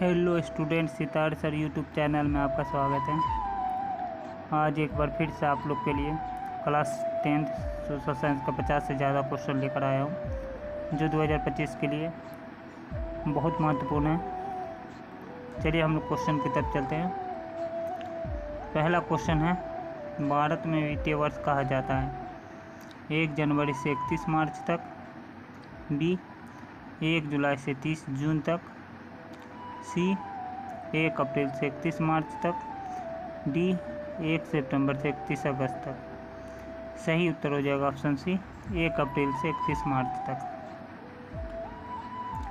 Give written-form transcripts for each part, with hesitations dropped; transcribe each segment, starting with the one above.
Hello student, sitar sir YouTube channel में आपका स्वागत है। आज एक बार फिर से आप लोग के लिए क्लास 10th सोशल साइंस का 50 से ज़्यादा क्वेश्चन लेकर आया हूँ, जो 2025 के लिए बहुत महत्वपूर्ण है। चलिए हम लोग क्वेश्चन की तरफ चलते हैं। पहला क्वेश्चन है, भारत में वित्तीय वर्ष कहा जाता है 1 जनवरी से 31 मार्च तक, बी 1 जुलाई से 30 जून तक, सी 1 अप्रैल से 31 मार्च तक, डी 1 सितंबर से 31 अगस्त तक। सही उत्तर हो जाएगा ऑप्शन सी 1 अप्रैल से 31 मार्च तक।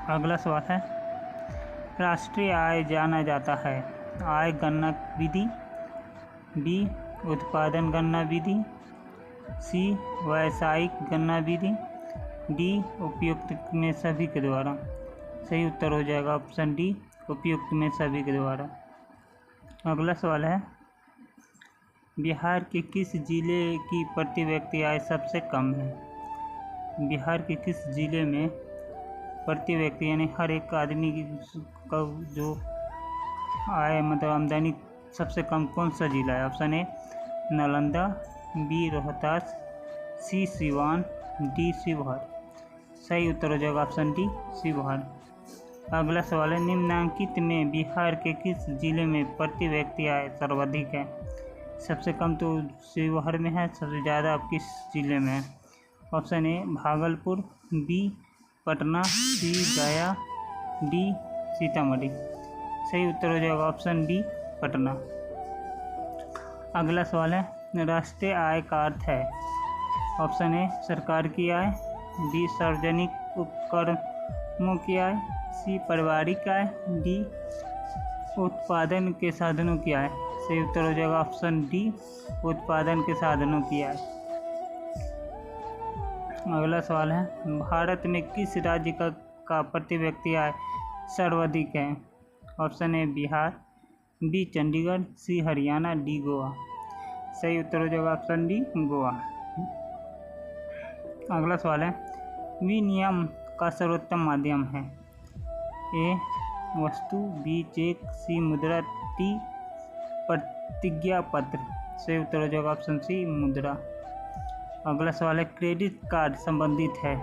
अगला सवाल है, राष्ट्रीय आय जाना जाता है आय गणना विधि, बी उत्पादन गणना विधि, सी व्यावसायिक गणना विधि, डी उपयुक्त में सभी के द्वारा। सही उत्तर हो जाएगा ऑप्शन डी उपयुक्त में सभी के द्वारा। अगला सवाल है, बिहार के किस जिले की प्रति व्यक्ति आय सबसे कम है। बिहार के किस जिले में प्रति व्यक्ति यानी हर एक आदमी का जो आय मतलब आमदनी सबसे कम कौन सा जिला है। Option A Nalanda, B Rohtas, C Siwan, D Sheohar. सही उत्तर हो जाएगा ऑप्शन डी शिवहर। अगला सवाल है, निम्नलिखित में बिहार के किस जिले में प्रति व्यक्ति आय सर्वाधिक है। सबसे कम तो शिवहर में है, सबसे ज़्यादा अब किस जिले में है। Option A Bhagalpur, B Patna, C Gaya, D Sitamarhi. सही उत्तर हो जाएगा ऑप्शन डी पटना। अगला सवाल है, राष्ट्रीय आय का अर्थ है। ऑप्शन ए सरकार की आय, बी सार्वजनिक उपक्रमों की आय, सी पारिवारिक आय, डी उत्पादन के साधनों की आय। सही उत्तर हो जाएगा ऑप्शन डी उत्पादन के साधनों की आय। अगला सवाल है, भारत में किस राज्य का प्रति व्यक्ति आय सर्वाधिक है। Option A Bihar, B Chandigarh, C Haryana, D Goa. सही उत्तर हो जाएगा ऑप्शन डी गोवा। अगला सवाल है, विनिमय का सर्वोत्तम माध्यम है। ए वस्तु, बी चेक, सी मुद्रा, डी प्रतिज्ञा पत्र। सही उत्तर हो जाएगा ऑप्शन सी मुद्रा। अगला सवाल है, क्रेडिट कार्ड संबंधित है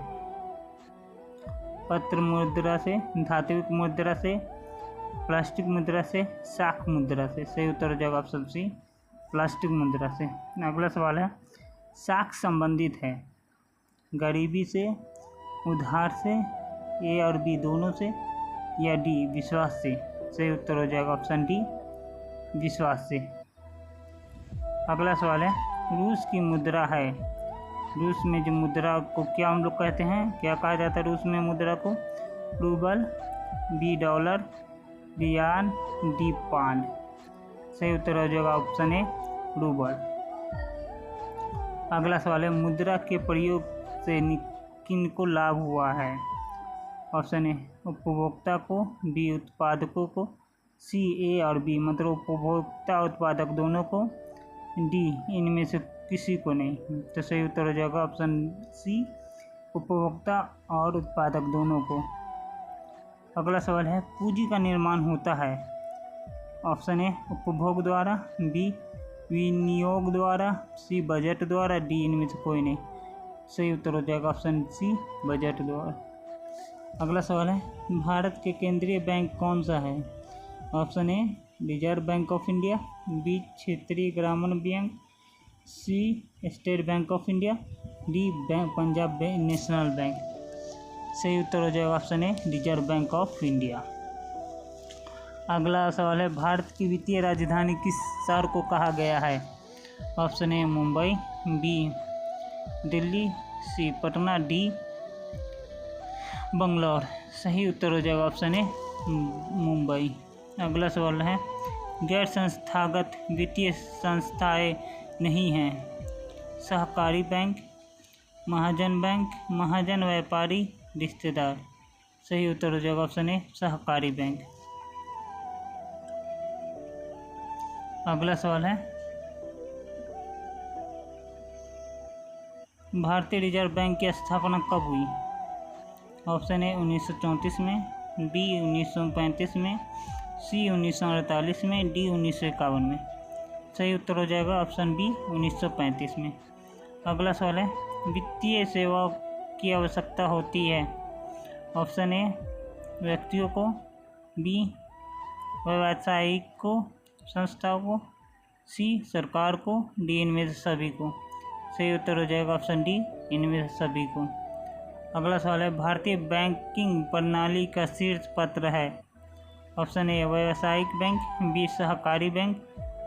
पत्र मुद्रा से, धात्विक मुद्रा से, प्लास्टिक मुद्रा से, शाख मुद्रा से। सही उत्तर हो जाएगा ऑप्शन सी प्लास्टिक मुद्रा से। अगला सवाल है, शाख संबंधित है गरीबी से, उधार से, ए और बी दोनों से, या डी विश्वास से। सही उत्तर हो जाएगा ऑप्शन डी विश्वास से। अगला सवाल है, रूस की मुद्रा है। रूस में जो मुद्रा को क्या हम लोग कहते हैं, क्या कहा जाता है रूस में मुद्रा को। रूबल, बी डॉलर, बी यान, डी पाउंड। सही उत्तर हो जाएगा ऑप्शन ए रूबल। अगला सवाल है, मुद्रा के प्रयोग से किनको लाभ हुआ है। ऑप्शन ए उपभोक्ता को, बी उत्पादकों को, सी ए और बी मतलब उपभोक्ता उत्पादक दोनों को, डी इनमें से किसी को नहीं। तो सही उत्तर हो जाएगा ऑप्शन सी उपभोक्ता और उत्पादक दोनों को। अगला सवाल है, पूंजी का निर्माण होता है। ऑप्शन ए उपभोग द्वारा, बी विनियोग द्वारा, सी बजट द्वारा, डी इनमें से कोई नहीं। सही उत्तर हो जाएगा ऑप्शन सी बजट द्वारा। अगला सवाल है, भारत के केंद्रीय बैंक कौन सा है। Option A Reserve Bank of India, B क्षेत्रीय ग्रामीण bank, C State Bank of India, D Punjab National Bank. सही उत्तर हो जाएगा option A Reserve Bank of India. अगला सवाल है, भारत की वित्तीय राजधानी किस शहर को कहा गया है। Option A Mumbai, B Delhi, C Patna, D Bangalore. सही उत्तर हो जाएगा ऑप्शन ए मुंबई। अगला सवाल है, गैर संस्थागत वित्तीय संस्थाएं नहीं हैं। सहकारी बैंक, महाजन बैंक, महाजन व्यापारी, रिश्तेदार। सही उत्तर हो जाएगा ऑप्शन ए सहकारी बैंक। अगला सवाल है, भारतीय रिजर्व बैंक की स्थापना कब हुई। ऑप्शन ए 1934 में, बी 1935 में, सी 1948 में, डी 1951 में। सही उत्तर हो जाएगा ऑप्शन बी 1935 में। अगला सवाल है, वित्तीय सेवाओं की आवश्यकता होती है। ऑप्शन ए व्यक्तियों को, बी व्यावसायिक संस्थाओं को, सी सरकार को, डी इनमें से सभी को। सही उत्तर हो जाएगा ऑप्शन डी इनमें से सभी को। अगला सवाल है, भारतीय बैंकिंग प्रणाली का शीर्ष पत्र है। ऑप्शन ए व्यावसायिक बैंक, बी सहकारी बैंक,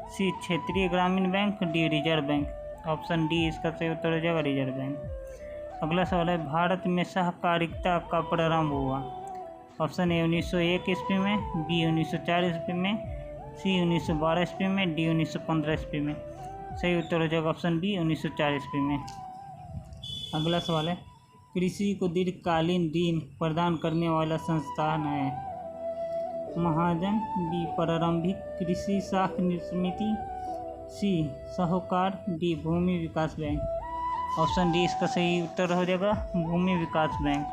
सी क्षेत्रीय ग्रामीण bank, D reserve bank. Option D इसका सही उत्तर हो जाएगा रिजर्व बैंक। अगला सवाल है, भारत में सहकारिता का प्रारंभ हुआ। ऑप्शन ए 1901 ईस्वी में, बी 1904 ईस्वी में, सी 1912 ईस्वी में, डी 1915 ईस्वी में। सही उत्तर हो जाएगा ऑप्शन बी 1904 ईस्वी में। अगला सवाल है, कृषि को दीर्घकालीन ऋण प्रदान करने वाला संस्थान है। महाजन, बी प्रारंभिक कृषि साख समिति, सी साहूकार, डी भूमि विकास बैंक। ऑप्शन डी इसका सही उत्तर हो जाएगा भूमि विकास बैंक।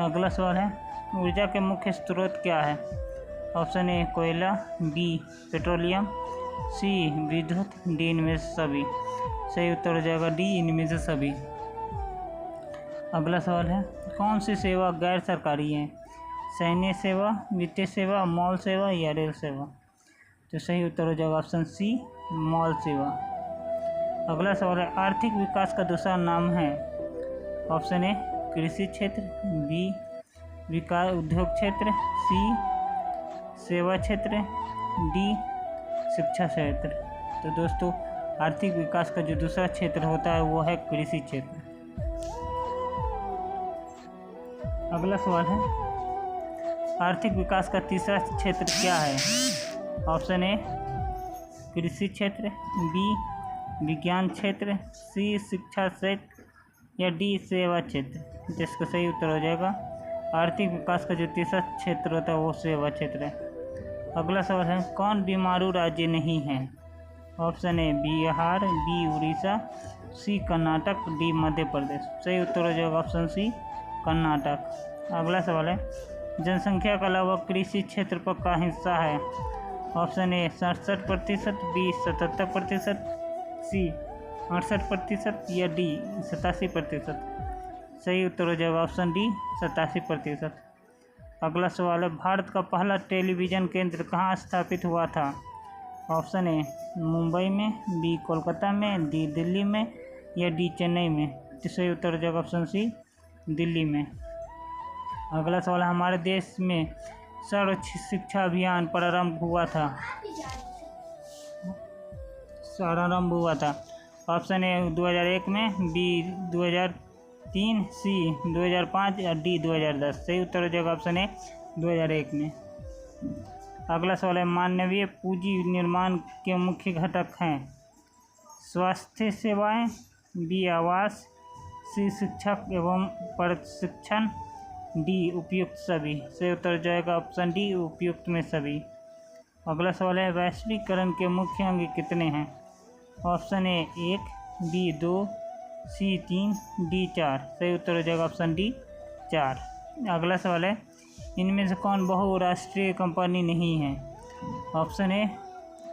अगला सवाल है, ऊर्जा के मुख्य स्रोत क्या है। ऑप्शन ए कोयला, बी पेट्रोलियम, सी विद्युत, डी इनमें से सभी। सही उत्तर हो जाएगा डी इनमें से सभी। अगला सवाल है, कौन सी सेवा गैर सरकारी है। सैन्य सेवा, वित्तीय सेवा, मॉल सेवा या रेल सेवा। तो सही उत्तर हो जाएगा ऑप्शन सी मॉल सेवा। अगला सवाल है, आर्थिक विकास का दूसरा नाम है। ऑप्शन ए कृषि क्षेत्र, बी विकास उद्योग क्षेत्र, सी सेवा क्षेत्र, डी शिक्षा क्षेत्र। तो दोस्तों आर्थिक विकास का जो दूसरा क्षेत्र होता है वो है कृषि क्षेत्र। अगला सवाल है, आर्थिक विकास का तीसरा क्षेत्र क्या है। ऑप्शन ए कृषि क्षेत्र, बी विज्ञान क्षेत्र, सी शिक्षा क्षेत्र या डी सेवा क्षेत्र। जिसका सही उत्तर हो जाएगा आर्थिक विकास का जो तीसरा क्षेत्र होता है वो सेवा क्षेत्र है। अगला सवाल है, कौन बीमारू राज्य नहीं है। Option A Bihar, B Orissa, C Karnataka, D Madhya Pradesh. सही उत्तर हो जाएगा ऑप्शन सी कर्नाटक। अगला सवाल है, जनसंख्या का लगभग कृषि क्षेत्र का हिस्सा है। ऑप्शन ए 67%, बी 77%, सी 68% या डी 87%। सही उत्तर हो जाएगा ऑप्शन डी 87%। अगला सवाल है, भारत का पहला टेलीविज़न केंद्र कहाँ स्थापित हुआ था। ऑप्शन ए मुंबई में, बी कोलकाता में, डी दिल्ली में या डी चेन्नई में। तो सही उत्तर हो जाएगा ऑप्शन सी दिल्ली में। अगला सवाल है, हमारे देश में सर्व शिक्षा अभियान प्रारंभ हुआ था। ऑप्शन ए 2001 में, बी 2003, सी 2005 या डी 2010। सही उत्तर हो जाएगा ऑप्शन ए 2001 में। अगला सवाल है, मानवीय पूंजी निर्माण के मुख्य घटक हैं। स्वास्थ्य सेवाएं, बी आवास, सी शिक्षक एवं प्रशिक्षण, डी उपयुक्त सभी। सही उत्तर हो जाएगा ऑप्शन डी उपयुक्त में सभी। अगला सवाल है, वैश्वीकरण के मुख्य अंग कितने हैं। Option A 1, B 2, C 3, D 4। सही उत्तर हो जाएगा ऑप्शन डी 4। अगला सवाल है, इनमें से कौन बहुराष्ट्रीय कंपनी नहीं है। Option A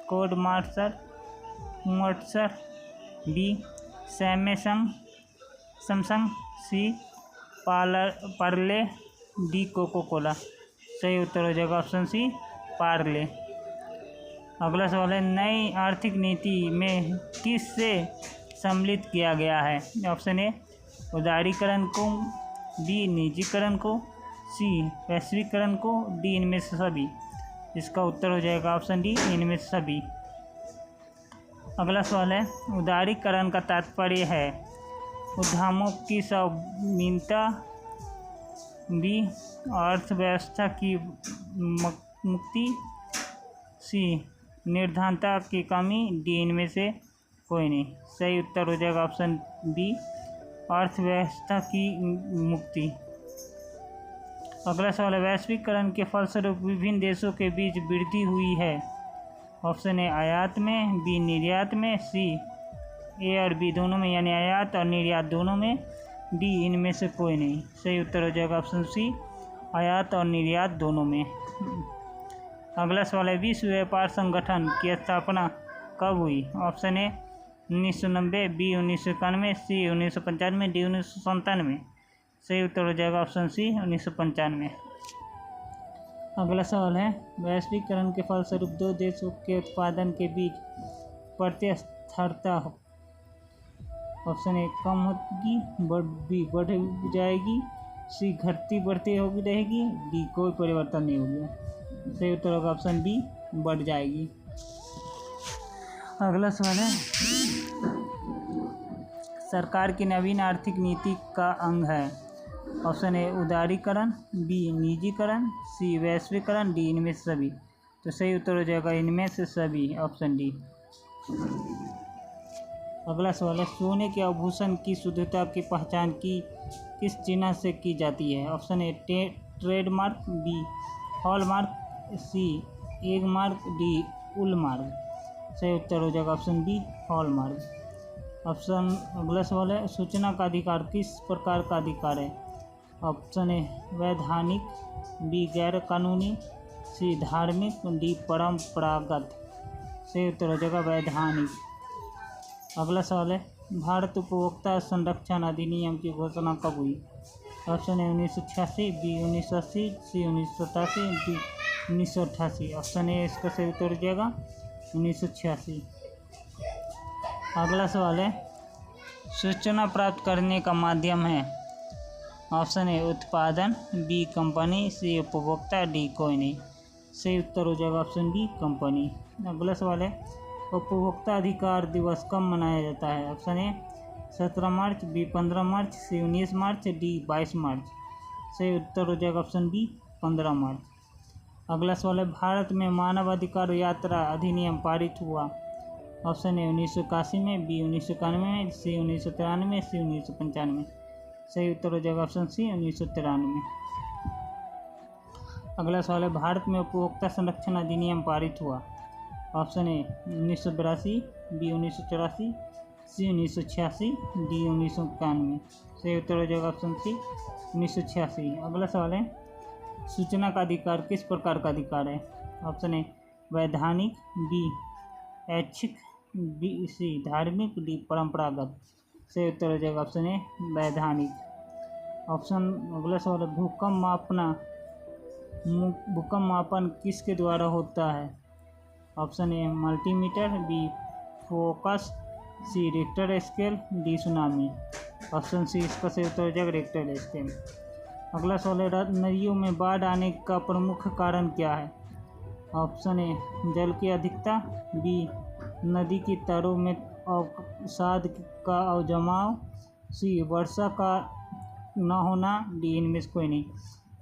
Code Marshal, B Samsung, C Parle, D Coca Cola. सही उत्तर हो जाएगा ऑप्शन सी पार्ले। अगला सवाल है, नई आर्थिक नीति में किससे सम्मिलित किया गया है। ऑप्शन ए उदारीकरण को, बी निजीकरण को, सी वैश्वीकरण को, डी इनमें से सभी। इसका उत्तर हो जाएगा ऑप्शन डी इनमें से सभी। अगला सवाल है, उदारीकरण का तात्पर्य है उद्यमों की स्वाधीनता, बी अर्थव्यवस्था की मुक्ति, सी निर्धनता की कमी, डी इनमें से कोई नहीं। सही उत्तर हो जाएगा ऑप्शन बी अर्थव्यवस्था की मुक्ति। अगला सवाल है, वैश्वीकरण के फलस्वरूप विभिन्न देशों के बीच वृद्धि हुई है। ऑप्शन ए आयात में, बी निर्यात में, सी ए और बी दोनों में यानी आयात और निर्यात दोनों में, डी इनमें से कोई नहीं। सही उत्तर हो जाएगा ऑप्शन सी आयात और निर्यात दोनों में। अगला सवाल है, विश्व व्यापार संगठन की स्थापना कब हुई? Option A 1990, B 1991, C 1995, D 1997। सही उत्तर हो जाएगा ऑप्शन सी 1995। अगला सवाल है, वैश्वीकरण के फलस्वरूप दो देशों के उत्पादन के बीच प्रतिस्पर्धा ऑप्शन ए कम होगी, बी बढ़ जाएगी, सी घटती बढ़ती होगी रहेगी, डी कोई परिवर्तन नहीं होगा। सही उत्तर होगा ऑप्शन बी बढ़ जाएगी। अगला सवाल है, सरकार की नवीन आर्थिक नीति का अंग है? ऑप्शन ए उदारीकरण, बी निजीकरण, सी वैश्वीकरण, डी इनमें से सभी। तो सही उत्तर हो जाएगा इनमें से सभी, ऑप्शन डी। अगला सवाल है, सोने के आभूषण की शुद्धता की पहचान किस चिन्ह से की जाती है? Option A trademark, B hallmark, C Agmark, D UL mark. सही उत्तर हो जाएगा ऑप्शन बी हॉलमार्क। अगला सवाल है, सूचना का अधिकार किस प्रकार का अधिकार है? ऑप्शन ए वैधानिक, बी गैर कानूनी, सी धार्मिक, डी परंपरागत। सही उत्तर हो जाएगा वैधानिक। अगला सवाल है, भारत उपभोक्ता संरक्षण अधिनियम की घोषणा कब हुई? Option A 1986, B 1980, C 1987, D 1988। Option A इसका सही उत्तर हो जाएगा 1986। अगला सवाल है, सूचना प्राप्त करने का माध्यम है? ऑप्शन ए उत्पादन, बी कंपनी, सी उपभोक्ता, डी कोई नहीं। सही उत्तर हो जाएगा ऑप्शन बी कंपनी। अगला सवाल है, उपभोक्ता अधिकार दिवस कब मनाया जाता है? ऑप्शन ए 17 मार्च, बी 15 मार्च, सी 19 मार्च, डी 22 मार्च। सही उत्तर हो जाएगा ऑप्शन बी 15 मार्च। अगला सवाल है, भारत में मानव अधिकार यात्रा अधिनियम पारित हुआ? ऑप्शन ए 1981 में, बी 1991 में, सी 1993, सी 1995। सही उत्तर हो जाएगा ऑप्शन सी 1993। अगला सवाल है, भारत में उपभोक्ता संरक्षण अधिनियम पारित हुआ? Option A 1982, B 1984, C 1986, D 1991। सही उत्तर हो जाएगा ऑप्शन सी 1986। अगला सवाल है, सूचना का अधिकार किस प्रकार का अधिकार है? ऑप्शन ए वैधानिक, बी ऐच्छिक, बी सी धार्मिक, डी परंपरागत। सही उत्तर हो जाएगा ऑप्शन ए वैधानिक। अगला सवाल है, भूकंप मापन किसके द्वारा होता है? Option A multimeter, B focus, C Richter scale, D tsunami. Option C इसका सही उत्तर हो जाएगा रिक्टर स्केल। अगला सवाल है, नदियों में बाढ़ आने का प्रमुख कारण क्या है? ऑप्शन ए जल की अधिकता, बी नदी की तरों में अवसाद का अवजमाव, सी वर्षा का न होना, डी इनमें से कोई नहीं।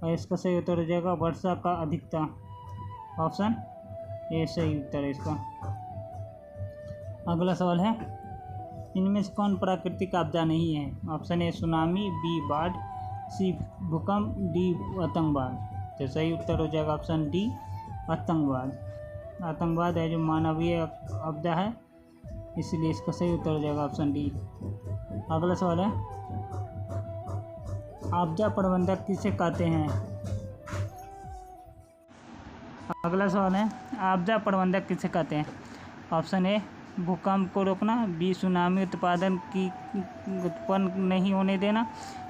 और इसका सही उत्तर हो जाएगा वर्षा का अधिकता। ऑप्शन ए सही उत्तर है इसका। अगला सवाल है, इनमें से कौन प्राकृतिक आपदा नहीं है? ऑप्शन ए सुनामी, बी बाढ़, सी भूकंप, डी आतंकवाद। तो सही उत्तर हो जाएगा ऑप्शन डी आतंकवाद। आतंकवाद है जो मानवीय आपदा है, इसलिए इसका सही उत्तर हो जाएगा ऑप्शन डी। अगला सवाल है, आपदा प्रबंधक किसे कहते हैं? अगला सवाल है, आपदा प्रबंधक किसे कहते हैं? ऑप्शन ए भूकंप को रोकना, बी सुनामी उत्पन्न नहीं होने देना,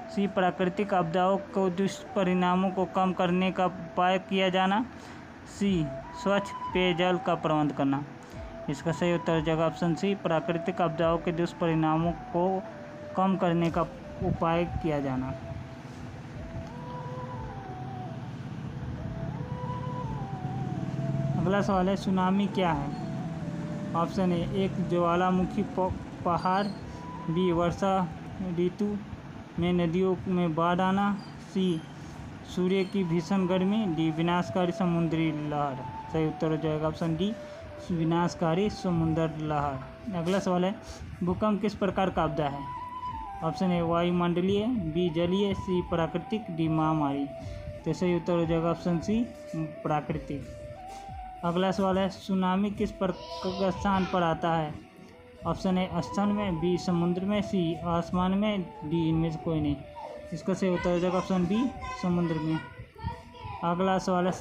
सी प्राकृतिक आपदाओं को दुष्परिणामों को कम करने का उपाय किया जाना, सी स्वच्छ पेयजल का प्रबंध करना। इसका सही उत्तर हो जाएगा ऑप्शन सी प्राकृतिक आपदाओं के दुष्परिणामों को कम करने का उपाय किया जाना। अगला सवाल है, सुनामी क्या है? ऑप्शन ए एक ज्वालामुखी पहाड़, बी वर्षा ऋतु में नदियों में बाढ़ आना, सी सूर्य की भीषण गर्मी, डी विनाशकारी समुद्री लहर। सही उत्तर हो जाएगा ऑप्शन डी विनाशकारी समुद्री लहर। अगला सवाल है, भूकंप किस प्रकार का आपदा है? ऑप्शन ए वायुमंडलीय, बी जलीय, सी प्राकृतिक, डी महामारी। तो सही उत्तर हो जाएगा ऑप्शन सी प्राकृतिक। अगला सवाल है, सुनामी किस स्थान पर आता है? ऑप्शन ए स्थल में, बी समुद्र में, सी आसमान में, डी इनमें से कोई नहीं। इसका सही उत्तर हो जाएगा ऑप्शन बी समुद्र में। अगला सवाल है,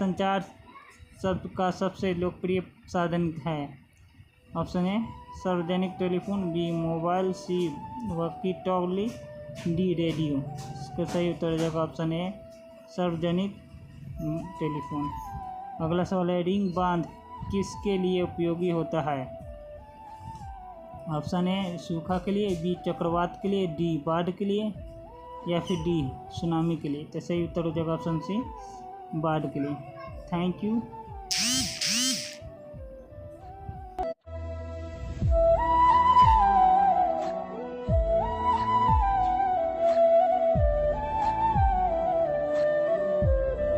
सबका सबसे लोकप्रिय साधन है? ऑप्शन ए सार्वजनिक टेलीफोन, बी मोबाइल, सी वॉकी टॉकी, डी रेडियो। इसका सही उत्तर हो जाएगा ऑप्शन ए सार्वजनिक टेलीफोन। अगला सवाल है, रिंग बांध किसके लिए उपयोगी होता है? ऑप्शन ए सूखा के लिए, बी चक्रवात के लिए, डी बाढ़ के लिए या फिर डी सुनामी के लिए। तो सही उत्तर हो जाएगा ऑप्शन सी बाढ़ के लिए। Thank you.